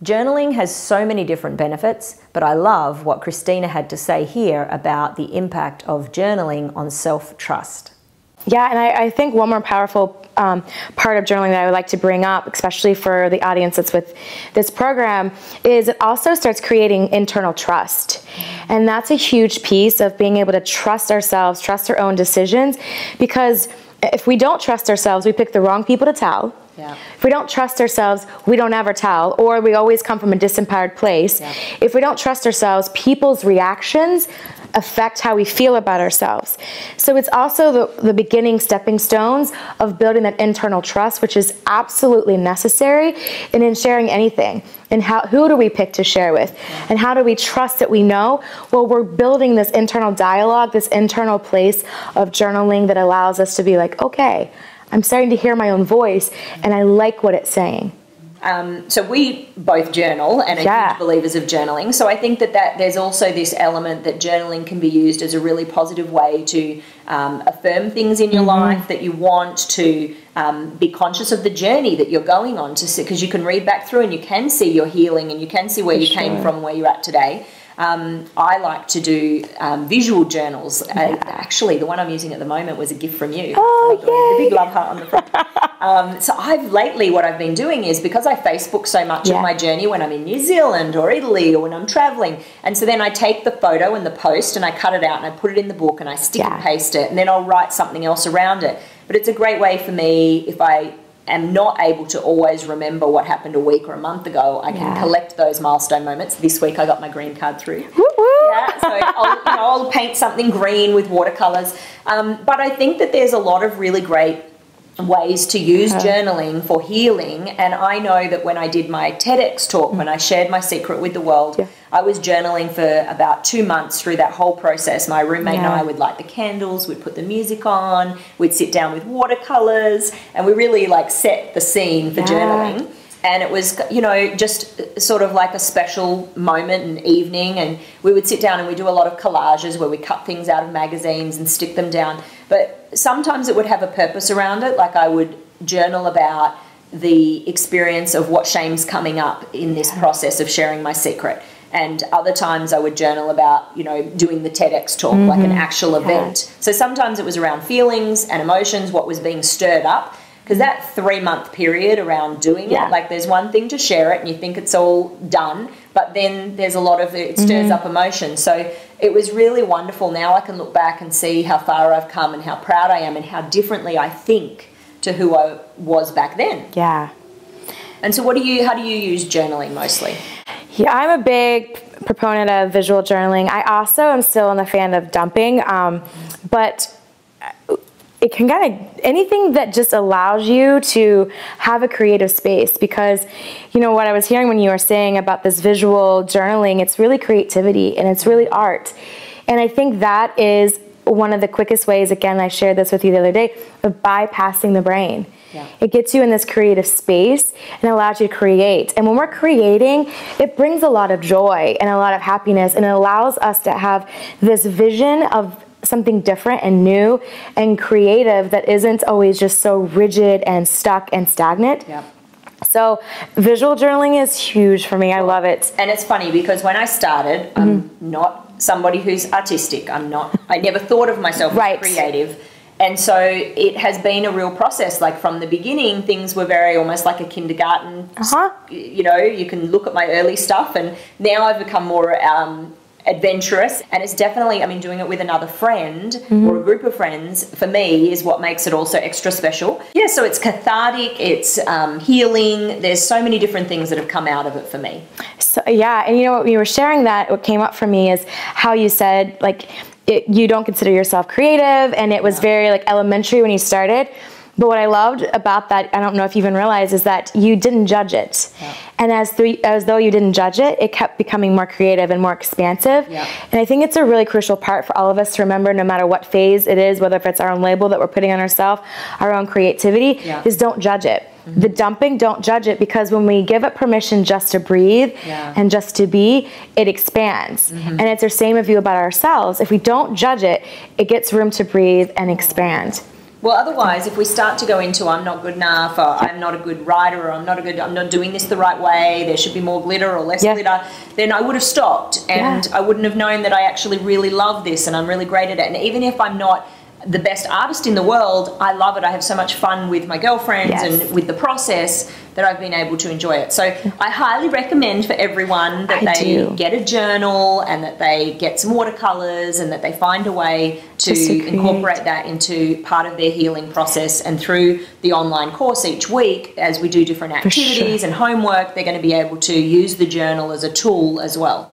Journaling has so many different benefits, but I love what Christina had to say here about the impact of journaling on self-trust. Yeah, and I think one more powerful part of journaling that I would like to bring up, especially for the audience that's with this program, is it also starts creating internal trust. And that's a huge piece of being able to trust ourselves, trust our own decisions, because if we don't trust ourselves, we pick the wrong people to tell. Yeah. If we don't trust ourselves, we don't ever tell, or we always come from a disempowered place. Yeah. If we don't trust ourselves, people's reactions affect how we feel about ourselves. So it's also the beginning stepping stones of building that internal trust, which is absolutely necessary in sharing anything. And who do we pick to share with? And how do we trust that we know? Well, we're building this internal dialogue, this internal place of journaling that allows us to be like, okay, I'm starting to hear my own voice and I like what it's saying. So we both journal and are huge believers of journaling. So I think that there's also this element that journaling can be used as a really positive way to affirm things in your life that you want, to be conscious of the journey that you're going on, because you can read back through and you can see your healing and you can see where you came from, where you're at today. I like to do visual journals. Actually, the one I'm using at the moment was a gift from you. Oh, the big love heart on the front. So what I've been doing is, because I Facebook so much of my journey when I'm in New Zealand or Italy or when I'm traveling, and so then I take the photo and the post and I cut it out and I put it in the book and I stick and paste it, and then I'll write something else around it. But it's a great way for me, if I am not able to always remember what happened a week or a month ago, I can collect those milestone moments. This week I got my green card through. So I'll paint something green with watercolors. But I think that there's a lot of really great ways to use journaling for healing. And I know that when I did my TEDx talk, when I shared my secret with the world, I was journaling for about 2 months through that whole process. My roommate and I would light the candles, we'd put the music on, we'd sit down with watercolors, and we really set the scene for journaling. And it was, just sort of like a special moment and evening. And we would sit down and we do a lot of collages where we cut things out of magazines and stick them down. But sometimes it would have a purpose around it. Like I would journal about the experience of what shame's coming up in this process of sharing my secret. And other times I would journal about, doing the TEDx talk, like an actual event. So sometimes it was around feelings and emotions, what was being stirred up. Because that 3-month period around doing it, there's one thing to share it and you think it's all done, but then there's a lot of it stirs up emotion. So it was really wonderful. Now I can look back and see how far I've come and how proud I am and how differently I think to who I was back then. Yeah. And so how do you use journaling mostly? Yeah, I'm a big proponent of visual journaling. I also am still a fan of dumping, but it can anything that just allows you to have a creative space, because what I was hearing when you were saying about this visual journaling, it's really creativity and it's really art. And I think that is one of the quickest ways, again, I shared this with you the other day, of bypassing the brain. Yeah. It gets you in this creative space and allows you to create. And when we're creating, it brings a lot of joy and a lot of happiness, and it allows us to have this vision of something different and new and creative that isn't always just so rigid and stuck and stagnant. Yep. So visual journaling is huge for me. I love it. And it's funny because when I started, I'm not somebody who's artistic. I never thought of myself as creative. And so it has been a real process. Like from the beginning, things were very almost like a kindergarten. You can look at my early stuff, and now I've become more adventurous, and it's definitely, doing it with another friend or a group of friends, for me, is what makes it also extra special. Yeah, so it's cathartic, it's healing. There's so many different things that have come out of it for me. So yeah, and when you were sharing that, what came up for me is how you said you don't consider yourself creative, and it was very elementary when you started. But what I loved about that, I don't know if you even realized, is that you didn't judge it. Yeah. And as though you didn't judge it, it kept becoming more creative and more expansive. Yeah. And I think it's a really crucial part for all of us to remember, no matter what phase it is, whether if it's our own label that we're putting on ourselves, our own creativity, is don't judge it. The dumping, don't judge it, because when we give it permission just to breathe and just to be, it expands. And it's the same view about ourselves. If we don't judge it, it gets room to breathe and expand. Well, otherwise, if we start to go into I'm not good enough, or I'm not a good writer, or I'm not doing this the right way, there should be more glitter or less glitter, then I would have stopped, and I wouldn't have known that I actually really love this and I'm really great at it. And even if I'm not the best artist in the world, I love it. I have so much fun with my girlfriends and with the process that I've been able to enjoy it. So I highly recommend for everyone that they get a journal and that they get some watercolors and that they find a way to incorporate that into part of their healing process. And through the online course each week, as we do different activities and homework, they're going to be able to use the journal as a tool as well.